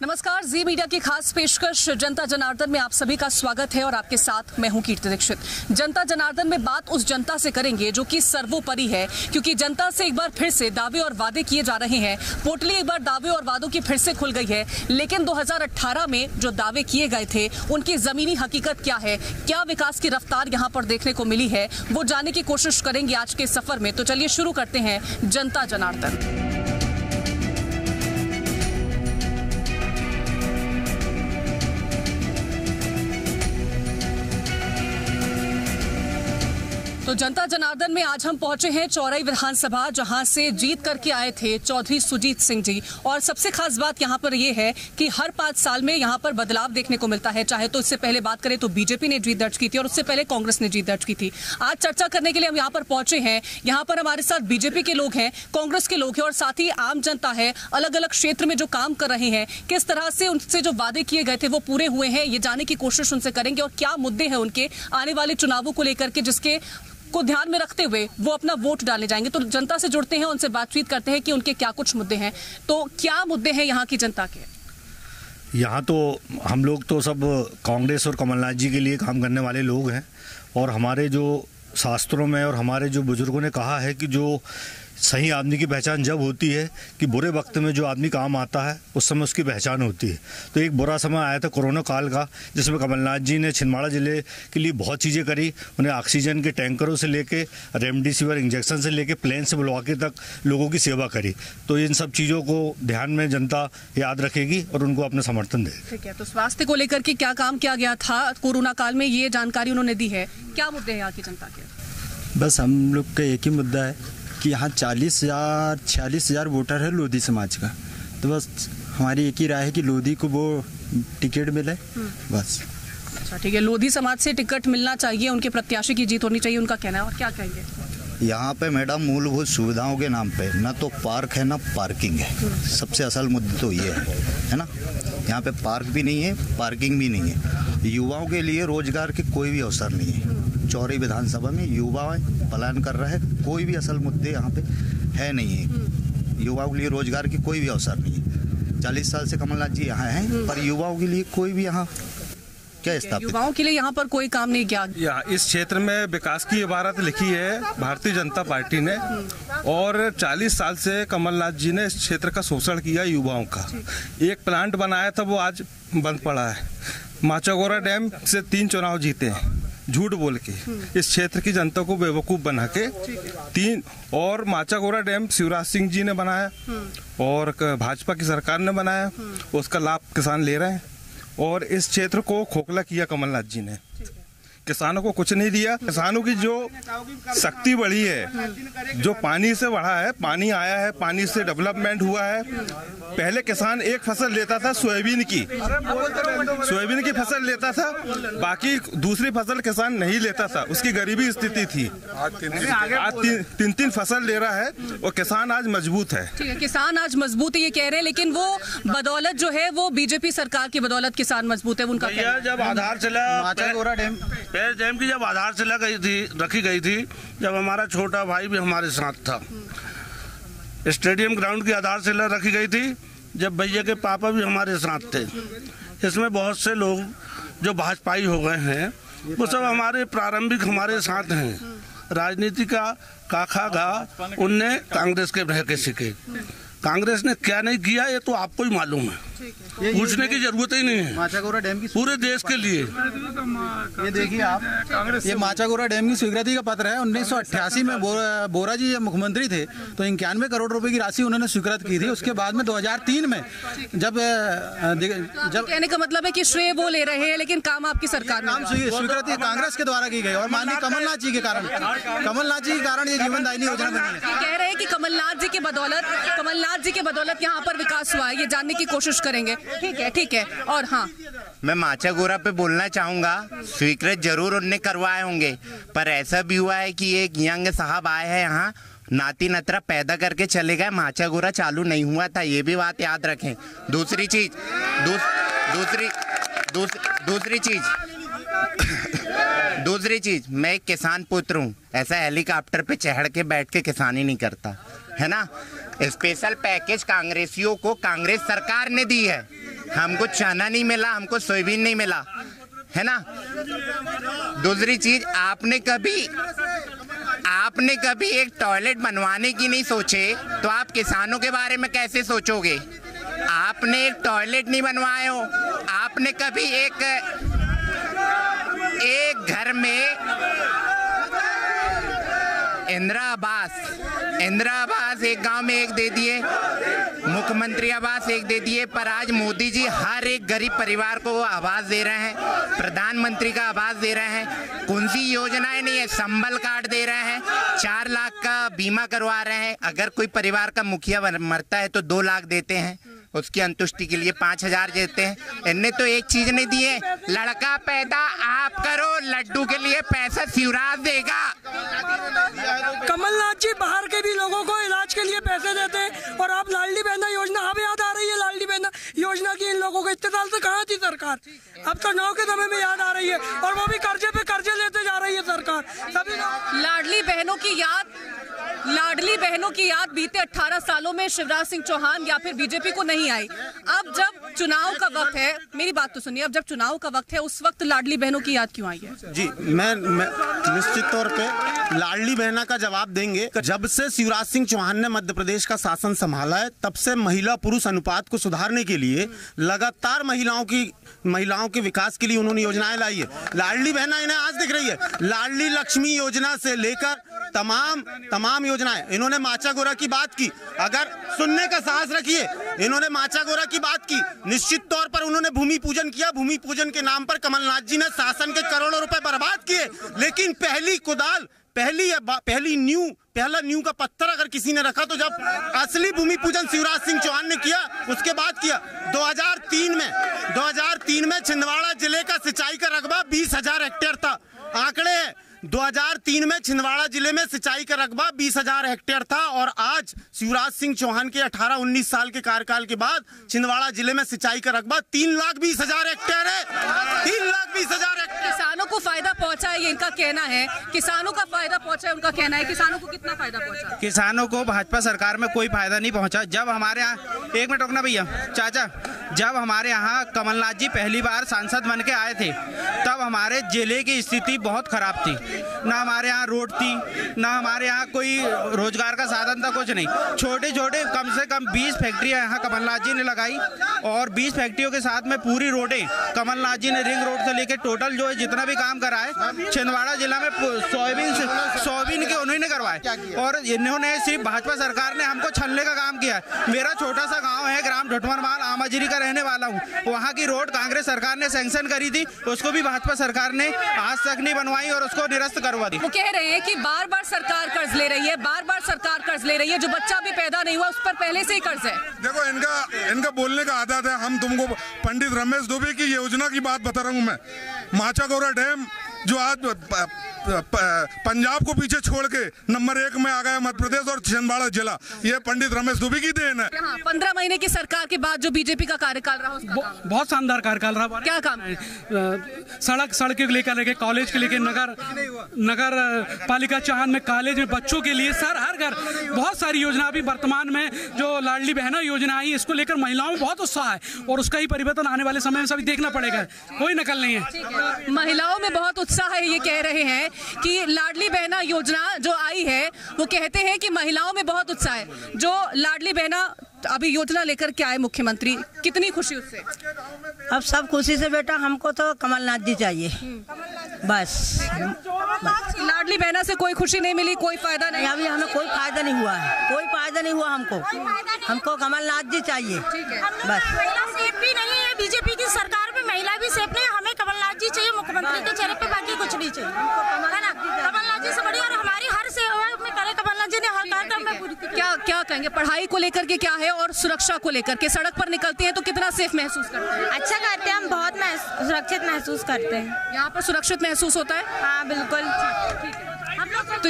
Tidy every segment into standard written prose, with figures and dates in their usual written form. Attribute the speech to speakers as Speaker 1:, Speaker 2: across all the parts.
Speaker 1: नमस्कार, जी मीडिया की खास पेशकश जनता जनार्दन में आप सभी का स्वागत है और आपके साथ मैं हूं कीर्ति दीक्षित। जनता जनार्दन में बात उस जनता से करेंगे जो कि सर्वोपरि है, क्योंकि जनता से एक बार फिर से दावे और वादे किए जा रहे हैं। पोटली एक बार दावे और वादों की फिर से खुल गई है, लेकिन 2018 में जो दावे किए गए थे उनकी जमीनी हकीकत क्या है, क्या विकास की रफ्तार यहाँ पर देखने को मिली है, वो जानने की कोशिश करेंगे आज के सफर में। तो चलिए शुरू करते हैं जनता जनार्दन। तो जनता जनार्दन में आज हम पहुंचे हैं चौरई विधानसभा, जहां से जीत करके आए थे चौधरी सुजीत सिंह जी। और सबसे खास बात यहां पर यह है कि हर 5 साल में यहां पर बदलाव देखने को मिलता है। चाहे तो इससे पहले बात करें तो बीजेपी ने जीत दर्ज की थी और उससे पहले कांग्रेस ने जीत दर्ज की थी। आज चर्चा करने के लिए हम यहाँ पर पहुंचे हैं। यहाँ पर हमारे साथ बीजेपी के लोग हैं, कांग्रेस के लोग हैं और साथ ही आम जनता है। अलग अलग क्षेत्र में जो काम कर रहे हैं, किस तरह से उनसे जो वादे किए गए थे वो पूरे हुए हैं, ये जानने की कोशिश उनसे करेंगे। और क्या मुद्दे हैं उनके आने वाले चुनावों को लेकर के, जिसके को ध्यान में रखते हुए वो अपना वोट डालने जाएंगे। तो जनता से जुड़ते हैं, उनसे बातचीत करते हैं कि उनके क्या कुछ मुद्दे हैं। तो क्या मुद्दे हैं यहाँ की जनता के?
Speaker 2: यहाँ तो हम लोग तो सब कांग्रेस और कमलनाथ जी के लिए काम करने वाले लोग हैं। और हमारे जो शास्त्रों में और हमारे जो बुजुर्गों ने कहा है कि जो सही आदमी की पहचान जब होती है कि बुरे वक्त में जो आदमी काम आता है उस समय उसकी पहचान होती है। तो एक बुरा समय आया था कोरोना काल का, जिसमें कमलनाथ जी ने छिंदवाड़ा जिले के लिए बहुत चीज़ें करी। उन्हें ऑक्सीजन के टैंकरों से लेके रेमडेसिविर इंजेक्शन से लेके प्लेन से बुलवा के तक लोगों की सेवा करी। तो इन सब चीज़ों को ध्यान में जनता याद रखेगी और उनको अपना समर्थन देगी।
Speaker 1: ठीक है, तो स्वास्थ्य को लेकर के क्या काम किया गया था कोरोना काल में, ये जानकारी उन्होंने दी है। क्या मुद्दे हैं यहाँ की जनता के?
Speaker 3: बस हम लोग का एक ही मुद्दा है कि यहाँ 46,000 वोटर है लोधी समाज का। तो बस हमारी एक ही राय है कि लोधी को वो टिकट मिले बस।
Speaker 1: अच्छा, ठीक है, लोधी समाज से टिकट मिलना चाहिए, उनके प्रत्याशी की जीत होनी चाहिए, उनका कहना है। और क्या कहेंगे?
Speaker 4: यहाँ पे मैडम मूलभूत सुविधाओं के नाम पे ना तो पार्क है ना पार्किंग है। सबसे असल मुद्दा तो ये है ना, यहाँ पे पार्क भी नहीं है, पार्किंग भी नहीं है। युवाओं के लिए रोजगार के कोई भी अवसर नहीं है। चौरई विधानसभा में युवा पलायन कर रहा है, कोई भी असल मुद्दे यहाँ पे है नहीं है। युवाओं के लिए रोजगार की कोई भी अवसर नहीं है। 40 साल से कमलनाथ जी यहाँ हैं, पर युवाओं के लिए कोई भी यहाँ क्या स्थापित,
Speaker 1: युवाओं के लिए यहाँ पर कोई काम नहीं किया।
Speaker 5: इस क्षेत्र में विकास की इबारत लिखी है भारतीय जनता पार्टी ने, और 40 साल से कमलनाथ जी ने इस क्षेत्र का शोषण किया युवाओं का। एक प्लांट बनाया था, वो आज बंद पड़ा है। माचागोरा डैम से 3 चुनाव जीते हैं झूठ बोल के, इस क्षेत्र की जनता को बेवकूफ बना के 3। और माचागोरा डैम शिवराज सिंह जी ने बनाया और भाजपा की सरकार ने बनाया, उसका लाभ किसान ले रहे हैं। और इस क्षेत्र को खोखला किया कमलनाथ जी ने, किसानों को कुछ नहीं दिया। किसानों की जो शक्ति बढ़ी है, जो पानी से बढ़ा है, पानी आया है, पानी से डेवलपमेंट हुआ है। पहले किसान एक फसल लेता था सोयाबीन की फसल लेता था, बाकी दूसरी फसल किसान नहीं लेता था, उसकी गरीबी स्थिति थी। आज 3 फसल ले रहा है और किसान आज मजबूत है।
Speaker 1: ठीक है, किसान आज मजबूत है ये कह रहे हैं, लेकिन वो बदौलत जो है वो बीजेपी सरकार की बदौलत किसान मजबूत है, उनका
Speaker 6: जब आधारशिला डैम की जब आधारशिला रखी गई थी, जब हमारा छोटा भाई भी हमारे साथ था। स्टेडियम ग्राउंड की आधारशिला रखी गई थी, जब भैया के पापा भी हमारे साथ थे। इसमें बहुत से लोग जो भाजपाई हो गए हैं, वो सब हमारे प्रारंभिक हमारे साथ हैं। राजनीति का काखा गा उनने कांग्रेस के रह के सीखे। कांग्रेस ने क्या नहीं किया ये तो आपको ही मालूम है, पूछने की जरूरत ही नहीं है।
Speaker 3: माचागोरा डैम की
Speaker 6: पूरे देश के लिए
Speaker 3: ये देखिए आप, ये माचागोरा डैम की स्वीकृति का पत्र है। 1988 में बोरा जी मुख्यमंत्री थे तो 91 करोड़ रुपए की राशि उन्होंने स्वीकृत की थी। उसके बाद में 2003 में जब
Speaker 1: कहने का मतलब है कि श्रेय वो ले रहे हैं, लेकिन काम आपकी सरकार में
Speaker 3: स्वीकृति कांग्रेस के द्वारा की गई और माननीय कमलनाथ जी के कारण ये जीवनदायिनी योजना बनी है।
Speaker 1: कह रहे हैं कि कमलनाथ जी की बदौलत यहाँ पर विकास हुआ है, ये जानने की कोशिश करेंगे। ठीक है। और हाँ,
Speaker 7: मैं माचागोरा पे बोलना चाहूँगा, स्वीकृत जरूर उनने करवाए होंगे, पर ऐसा भी हुआ है कि एक यंग साहब आए हैं यहाँ, नाती नतरा पैदा करके चले गए, माचागोरा चालू नहीं हुआ था, ये भी बात याद रखें। दूसरी चीज मैं एक किसान पुत्र हूँ, ऐसा हेलीकॉप्टर पे चढ़ के बैठ के किसानी नहीं करता, है ना। स्पेशल पैकेज कांग्रेसियों को कांग्रेस सरकार ने दी है, हमको चना नहीं मिला, हमको सोयाबीन नहीं मिला, है ना। दूसरी चीज, आपने कभी एक टॉयलेट बनवाने की नहीं सोचे तो आप किसानों के बारे में कैसे सोचोगे? आपने एक टॉयलेट नहीं बनवाए हो, आपने कभी एक घर में इंदिरा आवास एक गांव में एक दे दिए, मुख्यमंत्री आवास एक दे दिए, पर आज मोदी जी हर एक गरीब परिवार को आवास दे रहे हैं, प्रधानमंत्री का आवास दे रहे हैं, कौन सी योजनाएं नहीं है, संबल कार्ड दे रहे हैं, 4 लाख का बीमा करवा रहे हैं, अगर कोई परिवार का मुखिया मरता है तो 2 लाख देते हैं, उसकी अंतुष्टि के लिए 5,000 देते हैं। इनने तो एक चीज नहीं दी है, लड़का पैदा आप करो, लड्डू के लिए पैसा शिवराज देगा।
Speaker 8: कमलनाथ जी बाहर के भी लोगों को इलाज के लिए पैसे देते हैं, और आप लाडली बहना योजना हमें याद आ रही है, लाडली बहना योजना की इन लोगों को इतने साल से कहाँ थी सरकार, अब तो 9 के समय में याद आ रही है, और वो भी कर्जे पे कर्जे लेते जा रही है सरकार। सभी
Speaker 1: लाडली बहनों की याद बीते 18 सालों में शिवराज सिंह चौहान या फिर बीजेपी को नहीं आई। अब जब चुनाव का वक्त है, मेरी बात तो सुनिए, अब जब चुनाव का वक्त है उस वक्त लाडली बहनों की याद क्यों आई है?
Speaker 9: जी, मैं निश्चित तौर पे लाडली बहना का जवाब देंगे। जब से शिवराज सिंह चौहान ने मध्य प्रदेश का शासन संभाला है, तब से महिला पुरुष अनुपात को सुधारने के लिए लगातार महिलाओं के विकास के लिए उन्होंने योजनाएं लाई है। लाडली बहना इन्हें आज दिख रही है, लाडली लक्ष्मी योजना से लेकर तमाम योजनाएं, इन्होंने माचा गोरा की बात की, अगर सुनने का साहस रखिए, इन्होंने माचा गोरा की बात की, निश्चित तौर पर उन्होंने भूमि पूजन किया, भूमि पूजन के नाम पर कमलनाथ जी ने शासन के करोड़ों रुपए बर्बाद किए, लेकिन पहला न्यू का पत्थर अगर किसी ने रखा तो जब असली भूमि पूजन शिवराज सिंह चौहान ने किया, उसके बाद किया 2003 में छिंदवाड़ा जिले का सिंचाई का रकबा 20,000 हेक्टेयर था। आंकड़े हैं, 2003 में छिंदवाड़ा जिले में सिंचाई का रकबा 20,000 हेक्टेयर था, और आज शिवराज सिंह चौहान के 18-19 साल के कार्यकाल के बाद छिंदवाड़ा जिले में सिंचाई का रकबा 3,20,000 हेक्टेयर है। 3,20,000 हेक्टेयर।
Speaker 1: किसानों को फायदा पहुंचा है, ये इनका कहना है, किसानों का फायदा पहुंचा है उनका कहना है। किसानों को कितना फायदा पहुंचा?
Speaker 10: किसानों को भाजपा सरकार में कोई फायदा नहीं पहुंचा। जब हमारे यहाँ, एक मिनट रुकना भैया, चाचा, जब हमारे यहाँ कमलनाथ जी पहली बार सांसद बन के आए थे, तब हमारे जिले की स्थिति बहुत खराब थी, ना हमारे यहाँ रोड थी, ना हमारे यहाँ कोई रोजगार का साधन था, कुछ नहीं। छोटे छोटे कम से कम 20 फैक्ट्रियाँ यहाँ कमलनाथ जी ने लगाई, और 20 फैक्ट्रियों के साथ में पूरी रोडें कमलनाथ जी ने रिंग रोड से लेकर टोटल जो है जितना भी काम करा है छिंदवाड़ा जिला में सोयाबीन के उन्होंने करवाए, और इन्होंने सिर्फ भाजपा सरकार ने हमको छलने का काम किया। मेरा छोटा सा गाँव है, ग्राम ढटवरमाल, आमाजिरी का रहने वाला हूँ, वहाँ की रोड कांग्रेस सरकार ने सैंक्शन करी थी, उसको भी भाजपा सरकार ने आज तक नहीं बनवाई और उसको निरस्त करवा दी।
Speaker 1: वो कह रहे हैं कि बार बार सरकार कर्ज ले रही है, जो बच्चा भी पैदा नहीं हुआ उस पर पहले से ही कर्ज है।
Speaker 11: देखो, इनका बोलने का आदत है। हम तुमको पंडित रमेश दुबे की योजना की बात बता रहा हूँ मैं। माचा गोरा डैम जो आज पंजाब को पीछे छोड़ के नंबर 1 में आ गया मध्य प्रदेश और छिंदवाड़ा जिला, ये पंडित रमेश दुबे की देन है।
Speaker 1: 15 महीने की सरकार के बाद जो बीजेपी का कार्यकाल रहा,
Speaker 8: बहुत शानदार कार्यकाल रहा। क्या काम है? सड़क के लेकर कॉलेज के लेकर नगर पालिका चौहान में कॉलेज में बच्चों के लिए हर घर बहुत सारी योजना। अभी वर्तमान में जो लाडली बहना योजना आई, इसको लेकर महिलाओं में बहुत उत्साह है, और उसका ही परिवर्तन आने वाले समय में सभी देखना पड़ेगा, कोई नकल नहीं है।
Speaker 1: महिलाओं में बहुत उत्साह है, ये कह रहे हैं कि लाडली बहना योजना जो आई है, वो कहते हैं कि महिलाओं में बहुत उत्साह है। जो लाडली बहना अभी योजना लेकर के आए मुख्यमंत्री, कितनी खुशी उससे?
Speaker 12: अब सब खुशी से बेटा, हमको तो कमलनाथ जी चाहिए बस।
Speaker 1: लाडली बहना से कोई खुशी नहीं मिली, कोई फायदा नहीं?
Speaker 12: अभी हमें कोई फायदा नहीं हुआ है, कोई फायदा नहीं हुआ हमको कमलनाथ जी चाहिए बस।
Speaker 13: महिला सेफ भी नहीं है, बीजेपी की सरकार में महिला भी सेफ नहीं, हमें कमलनाथ जी चाहिए मुख्यमंत्री के चेहरे पे, बाकी कुछ नहीं चाहिए, है ना। कमलनाथ जी से बढ़िया, और हमारी हर सेवा में करे कमलनाथ जी ने, हर कार्यक्रम में पूरी।
Speaker 1: क्या कहेंगे पढ़ाई को लेकर के, क्या है, और सुरक्षा को लेकर के? सड़क पर निकलते हैं तो कितना सेफ महसूस करते हैं?
Speaker 13: अच्छा करते हैं, हम बहुत सुरक्षित महसूस करते हैं।
Speaker 1: यहाँ पर सुरक्षित महसूस होता है?
Speaker 13: हाँ बिल्कुल।
Speaker 1: तो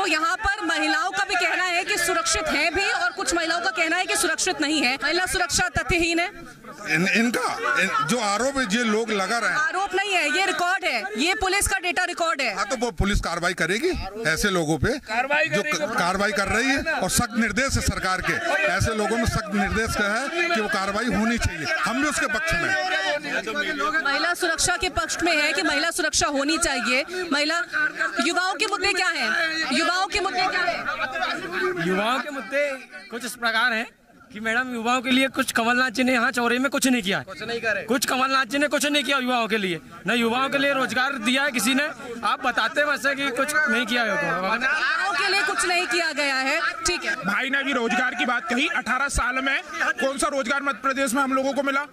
Speaker 1: यहाँ पर महिलाओं का भी कहना है कि सुरक्षित है भी, और कुछ महिलाओं का कहना है कि सुरक्षित नहीं है। महिला सुरक्षा तथ्यहीन है।
Speaker 11: इनका जो आरोप है, ये लोग लगा रहे हैं,
Speaker 1: आरोप नहीं है, ये रिकॉर्ड है, ये पुलिस का डेटा रिकॉर्ड है।
Speaker 11: हाँ, तो वो पुलिस कार्रवाई करेगी ऐसे लोगों पे जो कार्रवाई कर रही है, और सख्त निर्देश है सरकार के, ऐसे लोगों में सख्त निर्देश का है कि वो कार्रवाई होनी चाहिए। हम भी उसके पक्ष में,
Speaker 1: महिला सुरक्षा के पक्ष में है कि महिला सुरक्षा होनी चाहिए। महिला युवाओं के मुद्दे क्या हैं? युवाओं के मुद्दे क्या हैं?
Speaker 14: युवाओं के मुद्दे कुछ इस प्रकार हैं कि मैडम, युवाओं के लिए कुछ कमलनाथ जी ने यहाँ चौरे में कुछ नहीं किया है, कुछ कमलनाथ जी ने कुछ नहीं किया युवाओं के लिए, न युवाओं के लिए रोजगार दिया है किसी ने। आप बताते वैसे कि कुछ नहीं किया है,
Speaker 1: युवाओं के लिए कुछ नहीं किया गया है। ठीक है,
Speaker 15: भाई ने भी रोजगार की बात कही। 18 साल में कौन सा रोजगार मध्य प्रदेश में हम लोगों को मिला?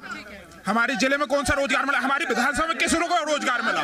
Speaker 15: हमारे जिले में कौन सा रोजगार मिला? हमारी विधानसभा में किस लोगों को रोजगार मिला?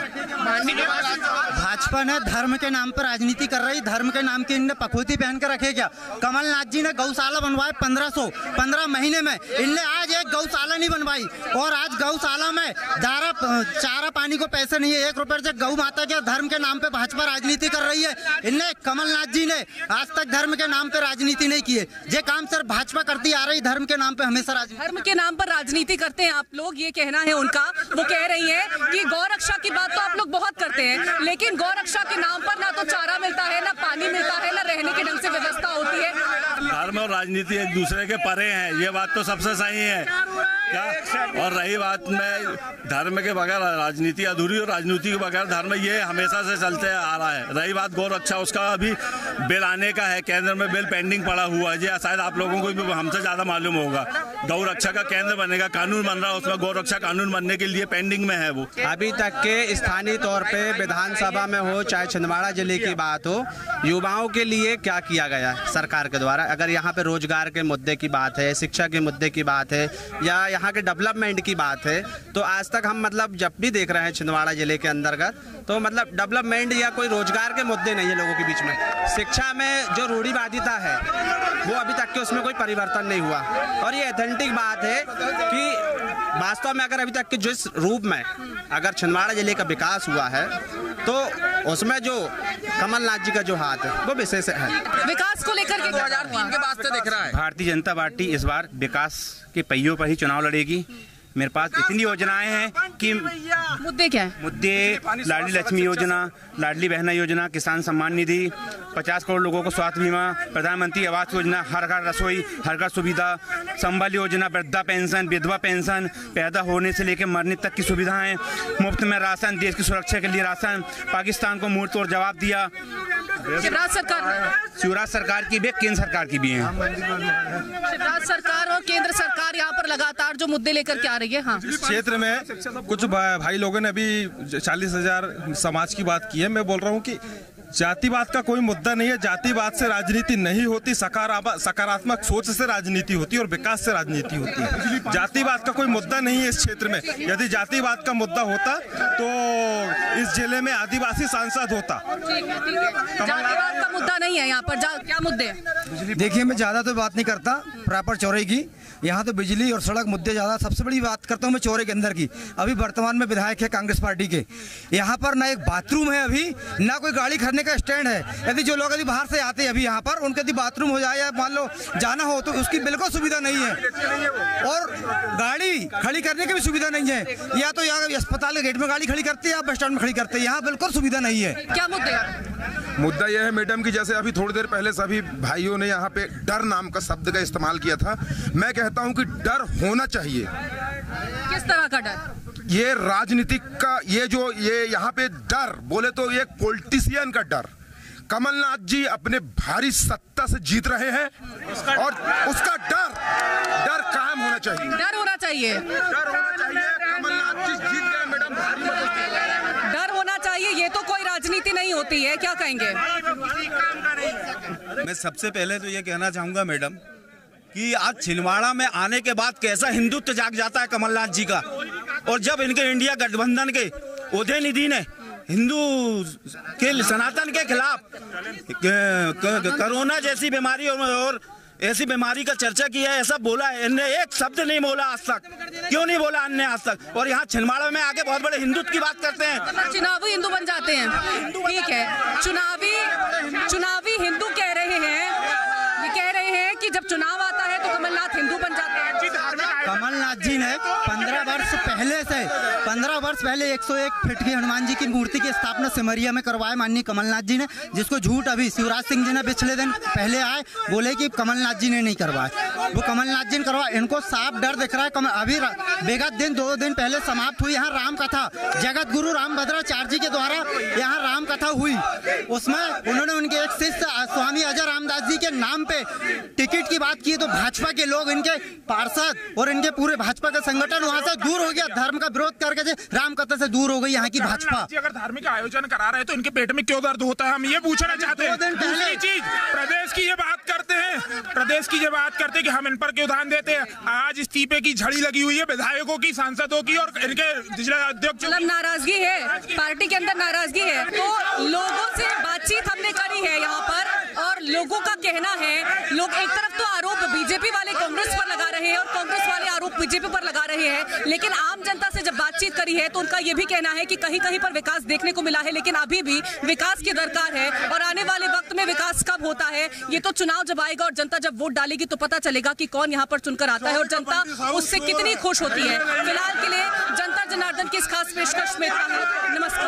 Speaker 16: भाजपा ने धर्म के नाम पर राजनीति कर रही, धर्म के नाम की इनने पखोती पहन कर रखे क्या? कमलनाथ जी ने गौशाला बनवाए 15 महीने में, इनने आज एक गौशाला नहीं बनवाई। और आज गौशाला में चारा पानी को पैसे नहीं है, 1 रुपए से गौ माता के धर्म के नाम पे भाजपा राजनीति कर रही है। इनने कमलनाथ जी ने आज तक धर्म के नाम पे राजनीति नहीं की है। ये काम सिर्फ भाजपा करती आ रही, धर्म के नाम पे हमेशा राजनीति।
Speaker 1: धर्म के नाम पर राजनीति करते हैं आप लोग, ये कहना है उनका। वो कह रही है कि गौ रक्षा की बात तो आप लोग बहुत करते हैं, लेकिन गौ रक्षा के नाम पर ना तो चारा मिलता है, ना पानी मिलता है, ना रहने की ढंग से व्यवस्था होती है।
Speaker 17: धर्म और राजनीति एक दूसरे के परे हैं, ये बात तो सबसे सही है क्या? और रही बात में धर्म के बगैर राजनीति अधूरी और राजनीति के बगैर धर्म, ये हमेशा से चलते आ रहा है। रही बात गौ रक्षा, उसका अभी बिल आने का है, केंद्र में बिल पेंडिंग पड़ा हुआ है। ये शायद आप लोगों को भी हमसे ज्यादा मालूम होगा। गौ रक्षा का केंद्र बनेगा, कानून बन रहा है, उसमें गौ रक्षा कानून बनने के लिए पेंडिंग में है। वो
Speaker 10: अभी तक के स्थानीय तौर पे विधानसभा में हो, चाहे छिंदवाड़ा जिले की बात हो, युवाओं के लिए क्या किया गया है सरकार के द्वारा? अगर यहाँ पे रोजगार के मुद्दे की बात है, शिक्षा के मुद्दे की बात है, या यहाँ के डेवलपमेंट की बात है, तो आज तक हम मतलब जब भी देख रहे हैं छिंदवाड़ा जिले के अंतर्गत, तो मतलब डेवलपमेंट या कोई रोजगार के मुद्दे नहीं है लोगों के बीच में। शिक्षा में जो रूढ़िवादिता है वो अभी तक के उसमें कोई परिवर्तन नहीं हुआ। और ये ऑथेंटिक बात है कि वास्तव में अगर अभी तक के जिस रूप में अगर छिंदवाड़ा जिले का विकास हुआ है, तो उसमें जो कमलनाथ जी का जो हाथ है वो विशेष है।
Speaker 1: विकास को लेकर के
Speaker 10: 2003 के बाद से दिख रहा है
Speaker 18: भारतीय जनता पार्टी इस बार विकास के पहियों पर ही चुनाव लड़ेगी। मेरे पास इतनी योजनाएं हैं कि
Speaker 1: मुद्दे क्या है?
Speaker 18: मुद्दे लाडली लक्ष्मी योजना, लाडली बहना योजना, किसान सम्मान निधि, 50 करोड़ लोगों को स्वास्थ्य बीमा, प्रधानमंत्री आवास योजना, हर घर रसोई, हर घर सुविधा, संबल योजना, वृद्धा पेंशन, विधवा पेंशन, पैदा होने से लेकर मरने तक की सुविधाएं, मुफ्त में राशन, देश की सुरक्षा के लिए राशन, पाकिस्तान को मुंह तोड़ जवाब दिया। शिवराज सरकार की भी, केंद्र सरकार की भी है।
Speaker 1: शिवराज सरकार और केंद्र सरकार यहाँ पर लगातार जो मुद्दे लेकर के आ रही है। हाँ,
Speaker 5: इस क्षेत्र में कुछ भाई लोगों ने अभी 40,000 समाज की बात की है। मैं बोल रहा हूँ कि जातिवाद का कोई मुद्दा नहीं है। जातिवाद से राजनीति नहीं होती, सकारात्मक सोच से राजनीति होती है और विकास से राजनीति होती है। जातिवाद का कोई मुद्दा नहीं है इस क्षेत्र में। यदि जातिवाद का मुद्दा होता तो इस जिले में आदिवासी सांसद होता।
Speaker 1: जातिवाद का मुद्दा नहीं है यहाँ पर। क्या मुद्दे हैं?
Speaker 19: देखिए, मैं ज्यादा तो बात नहीं करता प्रॉपर चौरे की, यहाँ तो बिजली और सड़क मुद्दे ज्यादा। सबसे बड़ी बात करता हूँ मैं चौरे के अंदर की। अभी वर्तमान में विधायक है कांग्रेस पार्टी के, यहाँ पर ना एक बाथरूम है, अभी ना कोई गाड़ी खड़ने का स्टैंड है। यदि जो लोग यदि बाहर से आते हैं अभी यहाँ पर, उनके यदि बाथरूम हो जाए या मान लो जाना हो, तो उसकी बिल्कुल सुविधा नहीं है। और गाड़ी खड़ी करने की भी सुविधा नहीं है। या तो यहाँ अस्पताल के गेट में गाड़ी खड़ी करते हैं या बस स्टैंड में खड़ी करते हैं, यहाँ बिल्कुल सुविधा नहीं है।
Speaker 1: क्या मुद्दे?
Speaker 15: मुद्दा यह है मैडम कि जैसे अभी थोड़ी देर पहले सभी भाइयों ने यहाँ पे डर नाम का शब्द का इस्तेमाल किया था। मैं कहता हूँ कि डर होना चाहिए।
Speaker 1: किस तरह का डर?
Speaker 15: ये राजनीतिक का ये यहाँ पे डर बोले तो एक पॉलिटिशियन का डर। कमलनाथ जी अपने भारी सत्ता से जीत रहे हैं और उसका डर कायम होना चाहिए।
Speaker 1: डर होना चाहिए।
Speaker 15: कमलनाथ जी जीत गए मैडम,
Speaker 1: डर होना चाहिए। ये तो कोई राजनीति नहीं होती है। क्या कहेंगे?
Speaker 20: मैं सबसे पहले तो ये कहना चाहूंगा मैडम कि आज छिंदवाड़ा में आने के बाद कैसा हिंदुत्व जाग जाता है कमलनाथ जी का। और जब इनके इंडिया गठबंधन के उदयनिधि ने हिंदू के सनातन के खिलाफ कोरोना जैसी बीमारी और ऐसी बीमारी का चर्चा किया है, ऐसा बोला है, इन्हें एक शब्द नहीं बोला आज तक। क्यों नहीं बोला अन्य आज तक? और यहाँ छिंदवाड़ा में आके बहुत बड़े हिंदुत्व की बात करते हैं।
Speaker 1: चुनावी हिंदू बन जाते हैं। ठीक है, चुनावी हिंदू कह रहे हैं, ये कह रहे हैं कि जब चुनाव आता है तो कमलनाथ हिंदू बन जाते हैं।
Speaker 16: कमलनाथ जी ने वर्ष पहले 101 फीट की हनुमान जी की मूर्ति की स्थापना सिमरिया में करवाए माननीय कमलनाथ जी ने, जिसको झूठ अभी शिवराज सिंह जी ने पिछले दिन पहले आए बोले कि कमलनाथ जी ने नहीं करवाए, वो कमलनाथ जी ने करवाए। इनको साफ डर दिख रहा है। अभी विगत दिन 2 दिन पहले समाप्त हुई यहाँ राम कथा, जगत गुरु रामभद्राचार्य जी के द्वारा यहाँ राम कथा हुई। उसमें उन्होंने उनके एक शिष्य स्वामी अजय रामदास जी के नाम पे टिकट की बात की, तो भाजपा के लोग, इनके पार्षद और इनके पूरे भाजपा का संगठन वहाँ से दूर हो गया। धर्म का विरोध करके राम कथा से दूर हो गई यहाँ की भाजपा।
Speaker 21: अगर धार्मिक आयोजन करा रहे तो इनके पेट में क्यों दर्द होता है, हम ये पूछना चाहते हैं। दूसरी चीज, प्रदेश की ये बात करते हैं कि हम इन पर क्यों ध्यान देते हैं। आज इस्तीफे की झड़ी लगी हुई है विधायकों की, सांसदों की और इनके जिला अध्यक्ष।
Speaker 1: मतलब नाराजगी है, पार्टी के अंदर नाराजगी है। तो लोगों से बातचीत हमने करी है यहाँ पर, और लोगों का कहना है, लोग एक तरफ तो आरोप बीजेपी वाले कांग्रेस पर लगा रहे हैं और कांग्रेस वाले आरोप बीजेपी पर लगा रहे हैं, लेकिन आम जनता से जब बातचीत करी है तो उनका ये भी कहना है कि कहीं कहीं पर विकास देखने को मिला है, लेकिन अभी भी विकास की दरकार है। और आने वाले वक्त में विकास कब होता है, ये तो चुनाव जब आएगा और जनता जब वोट डालेगी तो पता चलेगा कि कौन यहाँ पर चुनकर आता है और जनता उससे कितनी खुश होती है। फिलहाल के लिए जनता जनार्दन की इस खास पेशकश में इतना है। नमस्कार।